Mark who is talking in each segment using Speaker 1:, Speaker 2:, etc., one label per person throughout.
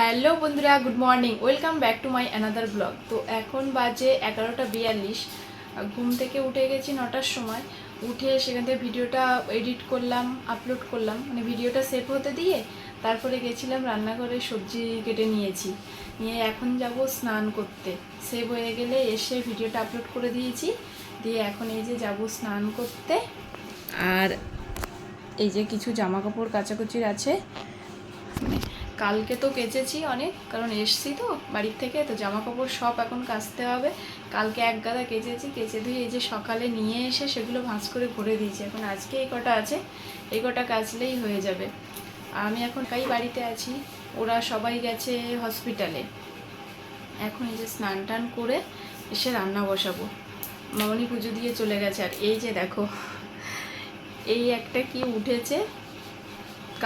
Speaker 1: Hello বন্ধুরা, good morning, welcome back to my another blog. তো এখন বাজে 11:42। ঘুম থেকে উঠে গেছি 9টার সময়। উঠে সেখান থেকে ভিডিওটা এডিট করলাম, আপলোড করলাম, মানে ভিডিওটা সেভ হতে দিয়ে তারপরে গেছিলাম রান্নাঘরে, সবজি কেটে নিয়েছি, নিয়ে এখন যাব স্নান করতে। সেভ হয়ে গেলে এসে ভিডিওটা আপলোড করে দিয়েছি, দিয়ে এখন এই যে যাব স্নান করতে। আর এই যে কিছু জামা কাপড় কাচাকুচির আছে, কালকে তো কেচেছি অনেক, কারণ এসছি তো বাড়ির থেকে, তো জামা কাপড় সব এখন কাচতে হবে। কালকে এক গাদা কেচেছি, কেচে ধুয়ে এই যে সকালে নিয়ে এসে সেগুলো ভাঁজ করে ভরে দিয়েছি। এখন আজকে এই কটা আছে, এই কটা কাচলেই হয়ে যাবে। আমি এখন বাড়িতে আছি, ওরা সবাই গেছে হসপিটালে। এখন এই যে স্নান টান করে এসে রান্না বসাবো। মামনি পুজো দিয়ে চলে গেছে। আর এই যে দেখো, এই একটা কি উঠেছে,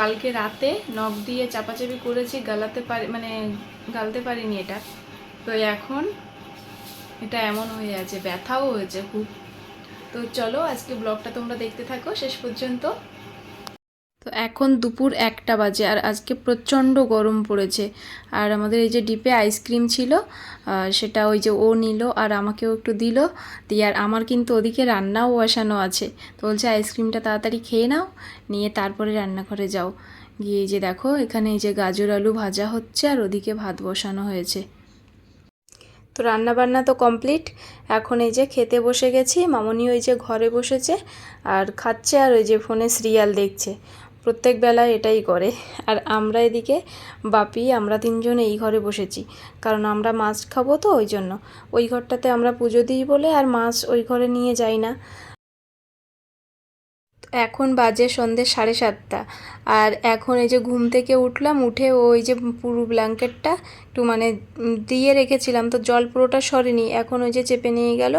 Speaker 1: কালকে রাতে নখ দিয়ে চাপাচাপি করেছি, গালতে পারিনি এটা। তো এখন এটা এমন হয়ে আছে, ব্যথাও হয়েছে খুব। তো চলো আজকে ব্লগটা তোমরা দেখতে থাকো শেষ পর্যন্ত। তো এখন দুপুর 1টা বাজে, আর আজকে প্রচণ্ড গরম পড়েছে। আর আমাদের এই যে ডিপে আইসক্রিম ছিল, সেটা ওই যে ও নিল আর আমাকেও একটু দিল। দিয়ে আর আমার কিন্তু ওদিকে রান্নাও বসানো আছে। তো বলছে আইসক্রিমটা তাড়াতাড়ি খেয়ে নাও, নিয়ে তারপরে রান্নাঘরে যাও। গিয়ে এই যে দেখো, এখানে এই যে গাজর আলু ভাজা হচ্ছে আর ওদিকে ভাত বসানো হয়েছে। তো রান্না বান্না তো কমপ্লিট। এখন এই যে খেতে বসে গেছি। মামনি ওই যে ঘরে বসেছে আর খাচ্ছে, আর ওই যে ফোনে সিরিয়াল দেখছে। প্রত্যেক বেলায় এটাই করে। আর আমরা এদিকে বাপি, আমরা তিনজন এই ঘরে বসেছি, কারণ আমরা মাছ খাবো, তো ওই জন্য ওই ঘরটাতে আমরা পুজো দিই বলে আর মাছ ওই ঘরে নিয়ে যাই না। এখন বাজে সন্ধ্যে 7:30। আর এখন এই যে ঘুম থেকে উঠলাম, উঠে ওই যে পুরো ব্ল্যাঙ্কেটটা একটু দিয়ে রেখেছিলাম, তো জল পুরোটা সরেনি, এখন ওই যে চেপে নিয়ে গেল।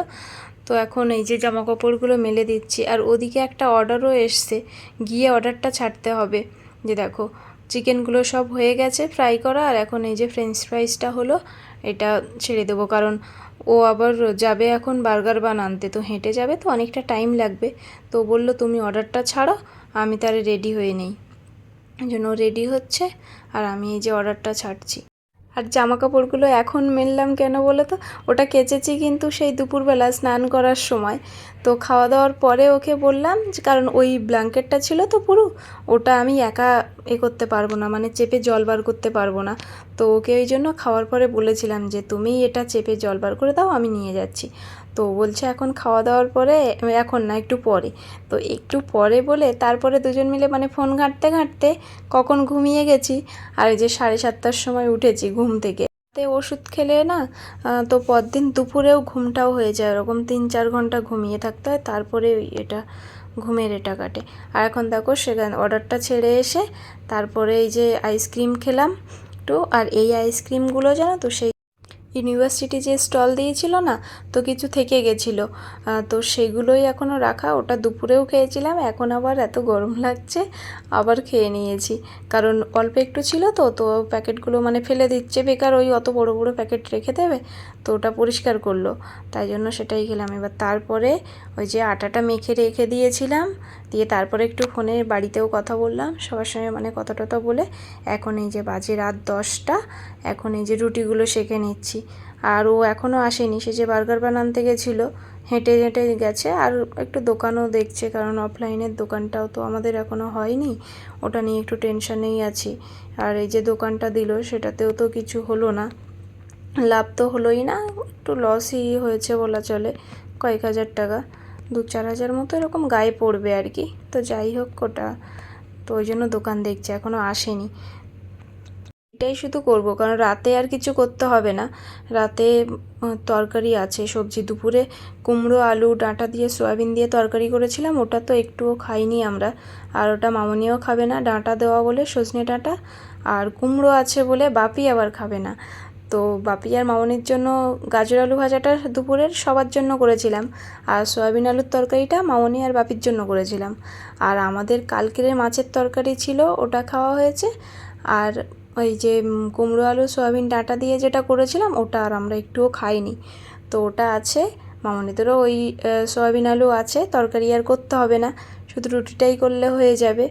Speaker 1: তো এখন এই যে জামা কাপড়গুলো মেলে দিচ্ছি। আর ওদিকে একটা অর্ডারও এসছে, গিয়ে অর্ডারটা ছাড়তে হবে। যে দেখো, চিকেনগুলো সব হয়ে গেছে ফ্রাই করা, আর এখন এই যে ফ্রেঞ্চ ফ্রাইসটা হলো, এটা ছেড়ে দেবো, কারণ ও আবার যাবে এখন বার্গার বান আনতে, তো হেঁটে যাবে, তো অনেকটা টাইম লাগবে। তো বলল তুমি অর্ডারটা ছাড়ো, আমি তাহলে রেডি হয়ে নেই। এই জন্য রেডি হচ্ছে আর আমি এই যে অর্ডারটা ছাড়ছি। আর জামা কাপড়গুলো এখন মেললাম কেন বলো তো, ওটা কেচেছি কিন্তু সেই দুপুরবেলা স্নান করার সময়। তো খাওয়া দাওয়ার পরে ওকে বললাম, কারণ ওই ব্ল্যাঙ্কেটটা ছিল তো পুরো, ওটা আমি একা করতে পারবো না, মানে চেপে জল বার করতে পারবো না। তো ওকে ওই জন্য খাওয়ার পরে বলেছিলাম যে তুমি এটা চেপে জল বার করে দাও, আমি নিয়ে যাচ্ছি। তো বলছে এখন খাওয়া দাওয়ার পরে, এখন না একটু পরে। তো একটু পরে বলে তারপরে দুজন মিলে ফোন ঘাঁটতে ঘাঁটতে কখন ঘুমিয়ে গেছি। আর এই যে 7:30টার সময় উঠেছি ঘুম থেকে। ওষুধ খেলে না, তো পরদিন দুপুরেও ঘুমটাও হয়ে যায়, ওরকম 3-4 ঘন্টা ঘুমিয়ে থাকতে হয়, তারপরে এটা ঘুমের এটা কাটে। আর এখন দেখো, সেখানে অর্ডারটা ছেড়ে এসে তারপরে এই যে আইসক্রিম খেলাম একটু। আর এই আইসক্রিমগুলো জানো তো, সেই ইউনিভার্সিটি যে স্টল দিয়েছিল না, তো কিছু থেকে গেছিলো, তো সেগুলোই এখনও রাখা। ওটা দুপুরেও খেয়েছিলাম, এখন আবার এত গরম লাগছে আবার খেয়ে নিয়েছি, কারণ অল্প একটু ছিল তো তো প্যাকেটগুলো ফেলে দিচ্ছে বেকার, ওই অত বড় বড় প্যাকেট রেখে দেবে, তো ওটা পরিষ্কার করলো, তাই জন্য সেটাই খেলাম। এবার তারপরে ওই যে আটাটা মেখে রেখে দিয়েছিলাম, দিয়ে তারপরে একটু ফোনে বাড়িতেও কথা বললাম সবার সঙ্গে, কথা টথা বলে এখন এই যে বাজে রাত 10টা। এখন এই যে রুটিগুলো সেঁকে নিচ্ছি। আর ও এখনও আসেনি, সে যে বার্গার বান আনতে গেছিলো, হেঁটে হেঁটে গেছে। আর একটু দোকানও দেখছে, কারণ অফলাইনের দোকানটাও তো আমাদের এখনও হয়নি, ওটা নিয়ে একটু টেনশনেই আছি। আর এই যে দোকানটা দিল, সেটাতেও তো কিছু হলো না, লাভ তো হলোই না, একটু লসই হয়েছে বলা চলে, কয়েক হাজার টাকা, 2-4 হাজার মতো এরকম গায়ে পড়বে আর কি। তো যাই হোক ওটা, তো ওই জন্য দোকান দেখছে, এখনও আসেনি। এটাই শুধু করব, কারণ রাতে আর কিছু করতে হবে না। রাতে তরকারি আছে, সবজি দুপুরে কুমড়ো আলু ডাঁটা দিয়ে সয়াবিন দিয়ে তরকারি করেছিলাম, ওটা তো একটুও খাইনি আমরা। আর ওটা মামনিও খাবে না, ডাঁটা দেওয়া বলে, সজনে ডাঁটা। আর কুমড়ো আছে বলে বাপি আবার খাবে না। তো বাপি আর মামনির জন্য গাজর আলু ভাজাটা দুপুরের সবার জন্য করেছিলাম, আর সয়াবিন আলুর তরকারিটা মামনি আর বাপির জন্য করেছিলাম। আর আমাদের কালকের মাছের তরকারি ছিল, ওটা খাওয়া হয়েছে। আর ওই যে কুমড়ো আলু সয়াবিন ডাঁটা দিয়ে যেটা করেছিলাম, ওটা আর আমরা একটুও খাইনি, তো ওটা আছে। মামনিদেরও ওই সয়াবিন আলু আছে, তরকারি আর করতে হবে না, শুধু রুটিটাই করলে হয়ে যাবে।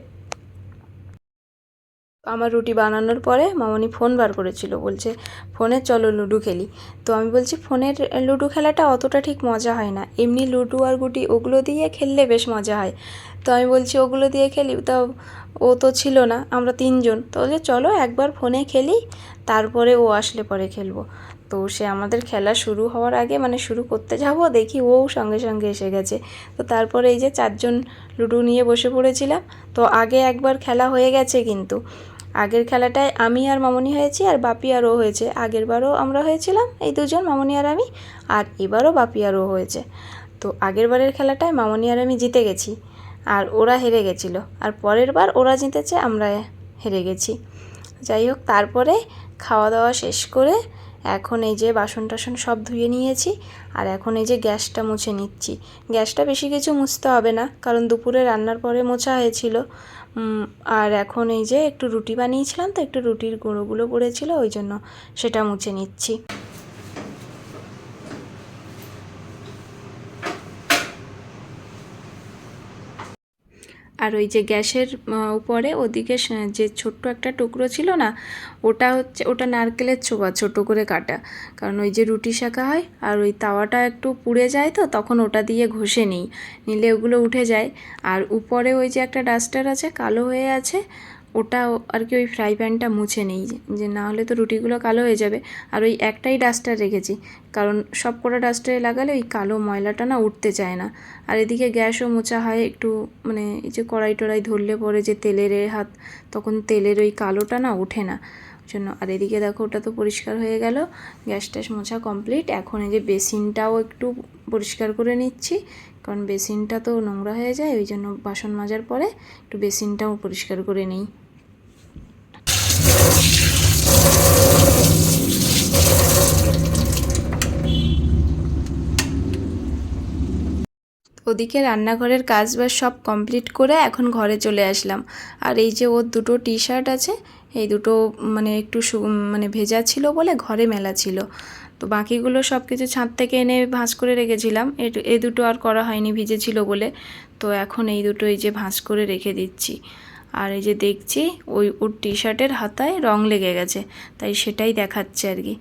Speaker 1: আমার রুটি বানানোর পরে মামনি ফোন বার করেছিল, বলছে ফোনে চলো লুডো খেলি। তো আমি বলছি ফোনের লুডো খেলাটা অতটা ঠিক মজা হয় না, এমনি লুডো আর গুটি ওগুলো দিয়ে খেললে বেশ মজা হয়। তো আমি বলছি ওগুলো দিয়ে খেলি, তো ও তো ছিল না, আমরা তিনজন, তো বলছে চলো একবার ফোনে খেলি, তারপরে ও আসলে পরে খেলবো। তো সে আমাদের খেলা শুরু হওয়ার আগে মানে শুরু করতে যাব দেখি ও সঙ্গে সঙ্গে এসে গেছে। তো তারপরে এই যে 4 জন লুডো নিয়ে বসে পড়েছিলাম। তো আগে একবার খেলা হয়ে গেছে, কিন্তু আগের খেলাটায় আমি আর মামনি হয়েছি আর বাপি আর ও হয়েছে। আগের বারও আমরা হয়েছিলাম এই দুজন, মামনি আর আমি, আর এবারও বাপি আর ও হয়েছে। তো আগের বারের খেলাটায় মামনি আর আমি জিতে গেছি আর ওরা হেরে গেছিলো, আর পরের বার ওরা জিতেছে আমরা হেরে গেছি। যাই হোক, তারপরে খাওয়া দাওয়া শেষ করে এখন এই যে বাসন টাসন সব ধুয়ে নিয়েছি, আর এখন এই যে গ্যাসটা মুছে নিচ্ছি। গ্যাসটা বেশি কিছু মুছতে হবে না, কারণ দুপুরে রান্নার পরে মোছা হয়েছিল। আর এখন এই যে একটু রুটি বানিয়েছিলাম, তো একটু রুটির গুঁড়োগুলো পড়েছিল, ওই জন্য সেটা মুছে নিচ্ছি। আর ওই যে গ্যাসের উপরে ওদিকে যে ছোট্ট একটা টুকরো ছিল না, ওটা নারকেলের ছোবা ছোটো করে কাটা, কারণ ওই যে রুটি সেঁকা হয় আর ওই তাওয়াটা একটু পুড়ে যায়, তো তখন ওটা দিয়ে ঘষে নিলে ওগুলো উঠে যায়। আর উপরে ওই যে একটা ডাস্টার আছে কালো হয়ে আছে, ওটা আর কি ওই ফ্রাই প্যানটা মুছে নেই, যে না হলে তো রুটিগুলো কালো হয়ে যাবে। আর ওই একটাই ডাস্টার রেখেছি, কারণ সব কটা ডাস্টারে লাগালে ওই কালো ময়লাটা না উঠতে চায় না। আর এদিকে গ্যাসও মোছা হয় একটু, মানে এই যে কড়াই টড়াই ধরলে পরে যে তেলের হাত, তখন তেলের ওই কালোটা না ওঠে না জন্য। আর এদিকে দেখো ওটা তো পরিষ্কার হয়ে গেল, গ্যাস ট্যাস মোছা কমপ্লিট। এখন এই যে বেসিনটাও একটু পরিষ্কার করে নিচ্ছি, কারণ বেসিনটা তো নোংরা হয়ে যায়, ওই জন্য বাসন মাজার পরে একটু বেসিনটাও পরিষ্কার করে নিই। ওদিকে রান্নাঘরের কাজ বাজ সব কমপ্লিট করে এখন ঘরে চলে আসলাম। আর এই যে ওর দুটো টি শার্ট আছে, এই দুটো মানে একটু মানে ভেজা ছিল বলে ঘরে মেলা ছিল, তো বাকিগুলো সব কিছু ছাদ থেকে এনে ভাঁজ করে রেখেছিলাম। এই দুটো আর করা হয়নি ভিজে ছিল বলে, তো এখন এই দুটো এই যে ভাঁজ করে রেখে দিচ্ছি। আর এই যে দেখছি ওর টি শার্টের হাতায় রং লেগে গেছে, তাই সেটাই দেখাচ্ছে আর কি।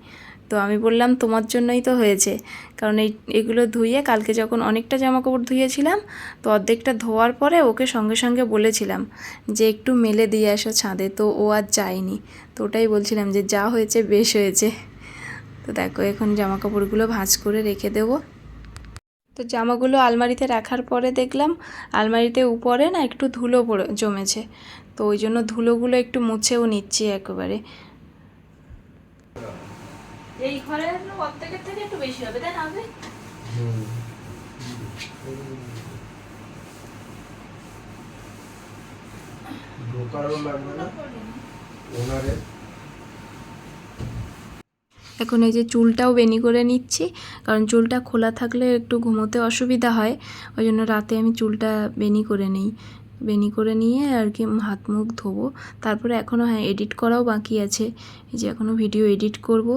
Speaker 1: তো আমি বললাম তোমার জন্যই তো হয়েছে, কারণ এগুলো ধুয়ে কালকে যখন অনেকটা জামা কাপড় ধুয়েছিলাম, তো অর্ধেকটা ধোয়ার পরে ওকে সঙ্গে সঙ্গে বলেছিলাম যে একটু মেলে দিয়ে আসো ছাদে, তো ও আর যায়নি। তো ওটাই বলছিলাম যে যা হয়েছে বেশ হয়েছে। তো দেখো এখন জামা কাপড়গুলো ভাঁজ করে রেখে দেবো। তো জামাগুলো আলমারিতে রাখার পরে দেখলাম আলমারিতে উপরে না একটু ধুলো জমেছে, তো ওই জন্য ধুলোগুলো একটু মুছেও নিচ্ছি একেবারে। এই ঘরের অর্ধেকের থেকে একটু বেশি হবে, তাই না? হবে এখন এই যে চুলটাও বেনি করে নিচ্ছি, কারণ চুলটা খোলা থাকলে একটু ঘুমোতে অসুবিধা হয়, ওই জন্য রাতে আমি চুলটা বেনি করে নিই। বেনি করে নিয়ে আর কি হাত মুখ ধোবো, তারপরে এখনও হ্যাঁ এডিট করাও বাকি আছে, এই যে এখনও ভিডিও এডিট করব,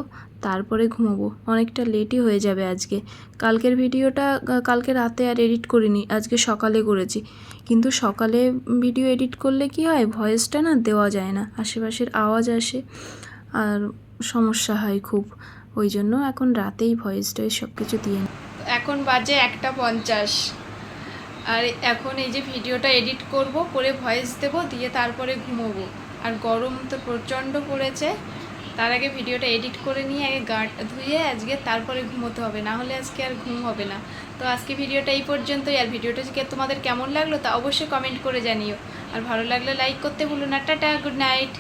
Speaker 1: তারপরে ঘুমোবো। অনেকটা লেটই হয়ে যাবে আজকে। কালকের ভিডিওটা কালকে রাতে আর এডিট করিনি, আজকে সকালে করেছি, কিন্তু সকালে ভিডিও এডিট করলে কি হয়, ভয়েসটা না দেওয়া যায় না, আশেপাশের আওয়াজ আসে আর সমস্যা হয় খুব, ওই জন্য এখন রাতেই ভয়েস টয়েস সব কিছু দিয়ে। এখন বাজে 1:50, আর এখন এই যে ভিডিওটা এডিট করব, করে ভয়েস দেব, দিয়ে তারপরে ঘুমোবো। আর গরম তো প্রচণ্ড পড়েছে, তার আগে ভিডিওটা এডিট করে নিয়ে আগে গা ধুয়ে আজকে তারপরে ঘুমোতে হবে, না হলে আজকে আর ঘুম হবে না। তো আজকে ভিডিওটা এই পর্যন্তই। আর ভিডিওটা তোমাদের কেমন লাগলো তা অবশ্যই কমেন্ট করে জানিও, আর ভালো লাগলে লাইক করতে ভুলো না। Tata, good night.